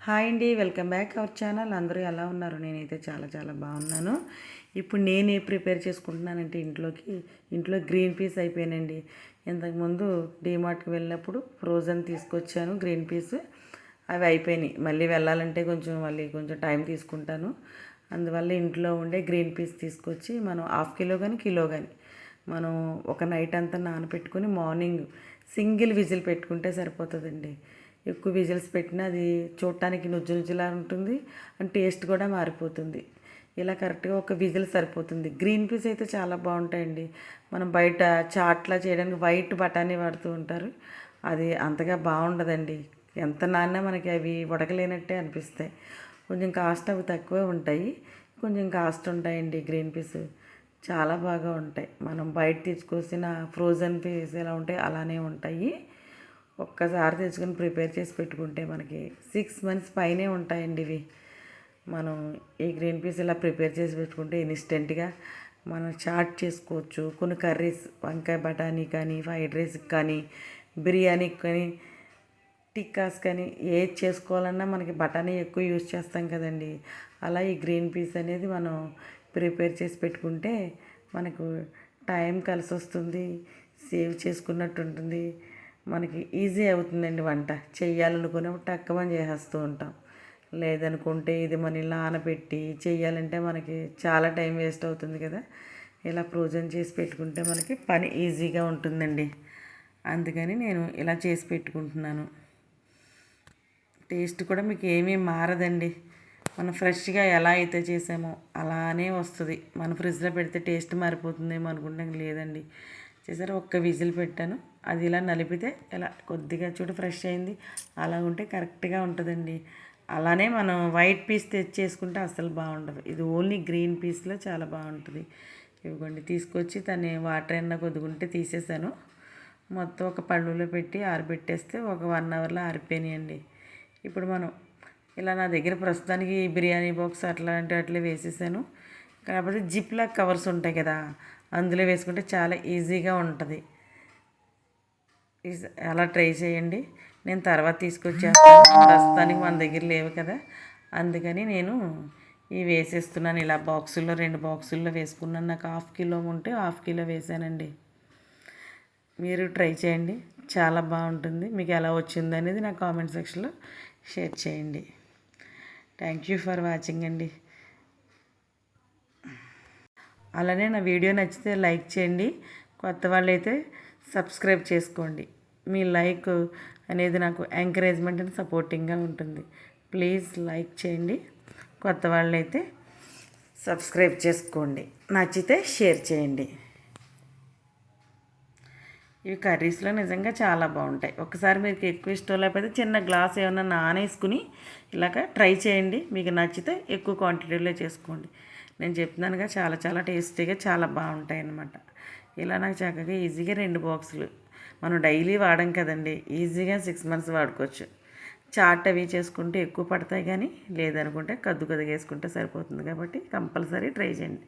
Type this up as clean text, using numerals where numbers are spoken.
Hi అండి, welcome back our channel. అందరూ ఎలా ఉన్నారు? నేనైతే చాలా చాలా బాగున్నాను. ఇప్పుడు నేను ప్రిపేర్ చేసుకుంటున్నానంటే ఇంట్లో గ్రీన్ పీస్ అయిపోయానండి. ఇంతకుముందు డీమార్ట్కి వెళ్ళినప్పుడు ఫ్రోజన్ తీసుకొచ్చాను గ్రీన్ పీస్. అవి అయిపోయినాయి. మళ్ళీ వెళ్ళాలంటే కొంచెం టైం తీసుకుంటాను. అందువల్ల ఇంట్లో ఉండే గ్రీన్ పీస్ తీసుకొచ్చి మనం హాఫ్ కిలో కానీ కిలో కానీ మనం ఒక నైట్ అంతా నానబెట్టుకొని మార్నింగ్ సింగిల్ విజిల్ పెట్టుకుంటే సరిపోతుందండి. ఎక్కువ విజిల్స్ పెట్టినా అది చూడటానికి నుజ్జు నుజ్జులా ఉంటుంది అండ్ టేస్ట్ కూడా మారిపోతుంది. ఇలా కరెక్ట్గా ఒక విజిల్ సరిపోతుంది. గ్రీన్ పీస్ అయితే చాలా బాగుంటాయండి. మనం బయట చాట్లా చేయడానికి వైట్ బఠానీ వాడుతూ ఉంటారు. అది అంతగా బాగుండదండి. ఎంత నాన్నా మనకి అవి ఉడకలేనట్టే అనిపిస్తాయి. కొంచెం కాస్ట్ అవి తక్కువే ఉంటాయి, కొంచెం కాస్ట్ ఉంటాయండి. గ్రీన్ పీస్ చాలా బాగా ఉంటాయి. మనం బయట తీసుకొచ్చిన ఫ్రోజన్ పీస్ ఎలా ఉంటాయి అలానే ఉంటాయి. ఒక్కసారి తెచ్చుకొని ప్రిపేర్ చేసి పెట్టుకుంటే మనకి 6 మంత్స్ పైనే ఉంటాయండి ఇవి. మనం ఈ గ్రీన్ పీస్ ఇలా ప్రిపేర్ చేసి పెట్టుకుంటే ఇన్స్టెంట్గా మనం చాట్ చేసుకోవచ్చు. కొన్ని కర్రీస్ వంకాయ బఠానీ కానీ, ఫ్రైడ్ రైస్కి కానీ, బిర్యానీకి కానీ, టిక్కాస్ కానీ ఏది చేసుకోవాలన్నా మనకి బఠానీ ఎక్కువ యూజ్ చేస్తాం కదండి. అలా ఈ గ్రీన్ పీస్ అనేది మనం ప్రిపేర్ చేసి పెట్టుకుంటే మనకు టైం కలిసి వస్తుంది, సేవ్ చేసుకున్నట్టు ఉంటుంది, మనకి ఈజీ అవుతుందండి. వంట చెయ్యాలనుకున్నప్పుడు టక్కుమని చేసేస్తూ ఉంటాం. లేదనుకుంటే ఇది మన నానబెట్టి చెయ్యాలంటే మనకి చాలా టైం వేస్ట్ అవుతుంది కదా. ఇలా ఫ్రోజన్ చేసి పెట్టుకుంటే మనకి పని ఈజీగా ఉంటుందండి. అందుకని నేను ఇలా చేసి పెట్టుకుంటున్నాను. టేస్ట్ కూడా మీకు ఏమీ మారదండి. మనం ఫ్రెష్గా ఎలా అయితే చేసామో అలానే వస్తుంది. మన ఫ్రిడ్జ్లో పెడితే టేస్ట్ మారిపోతుందేమో అనుకుంటాం, లేదండి. చేసారా, ఒక్క విజిల్ పెట్టాను, అది ఇలా నలిపితే ఇలా కొద్దిగా చూడు ఫ్రెష్ అయింది. అలా ఉంటే కరెక్ట్గా ఉంటుందండి. అలానే మనం వైట్ పీస్ తెచ్చేసుకుంటే అసలు బాగుండదు. ఇది ఓన్లీ గ్రీన్ పీస్లో చాలా బాగుంటుంది. ఇవ్వండి, తీసుకొచ్చి తను వాటర్ అయినా కొద్దుకుంటే తీసేసాను. మొత్తం ఒక పళ్ళులో పెట్టి ఆరబెట్టేస్తే ఒక 1 అవర్లో ఆరిపోయినాయండి. ఇప్పుడు మనం ఇలా నా దగ్గర ప్రస్తుతానికి బిర్యానీ బాక్స్ అట్లా వేసేసాను. కాకపోతే జిప్లా కవర్స్ ఉంటాయి కదా, అందులో వేసుకుంటే చాలా ఈజీగా ఉంటుంది. అలా ట్రై చేయండి. నేను తర్వాత తీసుకొచ్చేస్తాను. ప్రస్తుతానికి మన దగ్గర లేవు కదా, అందుకని నేను ఇవి వేసేస్తున్నాను. ఇలా బాక్సుల్లో 2 బాక్సుల్లో వేసుకున్నాను. నాకు హాఫ్ కిలో ఉంటే హాఫ్ కిలో వేసానండి. మీరు ట్రై చేయండి, చాలా బాగుంటుంది. మీకు ఎలా వచ్చింది అనేది నా కామెంట్ సెక్షన్లో షేర్ చేయండి. థ్యాంక్ యూ ఫర్ వాచింగ్ అండి. అలానే నా వీడియో నచ్చితే లైక్ చేయండి. కొత్త వాళ్ళైతే సబ్స్క్రైబ్ చేసుకోండి. మీ లైక్ అనేది నాకు ఎంకరేజ్మెంట్ అండ్ సపోర్టింగ్గా ఉంటుంది. ప్లీజ్ లైక్ చేయండి. కొత్త వాళ్ళైతే సబ్స్క్రైబ్ చేసుకోండి. నచ్చితే షేర్ చేయండి. ఇవి కర్రీస్లో నిజంగా చాలా బాగుంటాయి. ఒకసారి మీకు ఎక్కువ ఇష్టం లేకపోతే చిన్న గ్లాస్ ఏమైనా నానేసుకుని ఇలాగ ట్రై చేయండి. మీకు నచ్చితే ఎక్కువ క్వాంటిటీలో చేసుకోండి. నేను చెప్తున్నానుగా, చాలా చాలా టేస్టీగా చాలా బాగుంటాయి అన్నమాట. ఇలా నాకు చక్కగా ఈజీగా 2 బాక్సులు మనం డైలీ వాడం కదండి, ఈజీగా 6 మంత్స్ వాడుకోవచ్చు. చాట్ అవి చేసుకుంటే ఎక్కువ పడతాయి, కానీ లేదనుకుంటే కొద్దిగా వేసుకుంటే సరిపోతుంది. కాబట్టి కంపల్సరీ ట్రై చేయండి.